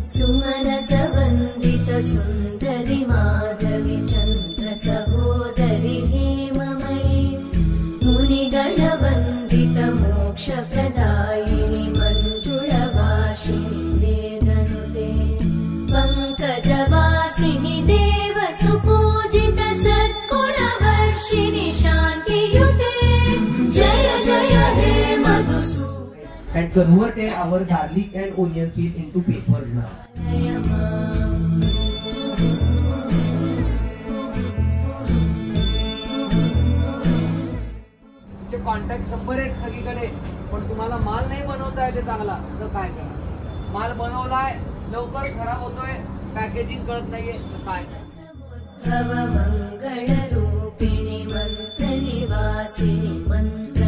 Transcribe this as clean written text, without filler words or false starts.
सुमनसवन्दित सुन्दरि माधवि चन्द्र सहोदरि हेममयि मुनिगणवन्दित मोक्षप्रदायिनि मञ्जुळभाषिणि वेदनुते पङ्कजवासिनि देव सुपूजित सद्गुणवर्षिणि शान्तियुते जय जय हे Madhusudan. And converted our garlic and onion peel into papers now. तुमचे contact 100 आहेत सगळीकडे, पण तुम्हाला माल नाही बनवता येते चांगला, तर काय करा? माल बनवलाय लवकर खराब होतोय, पॅकेजिंग कळत नाहीये, तर काय करा? मंगळ रूपिणी मंत्र निवासिनी मंत्र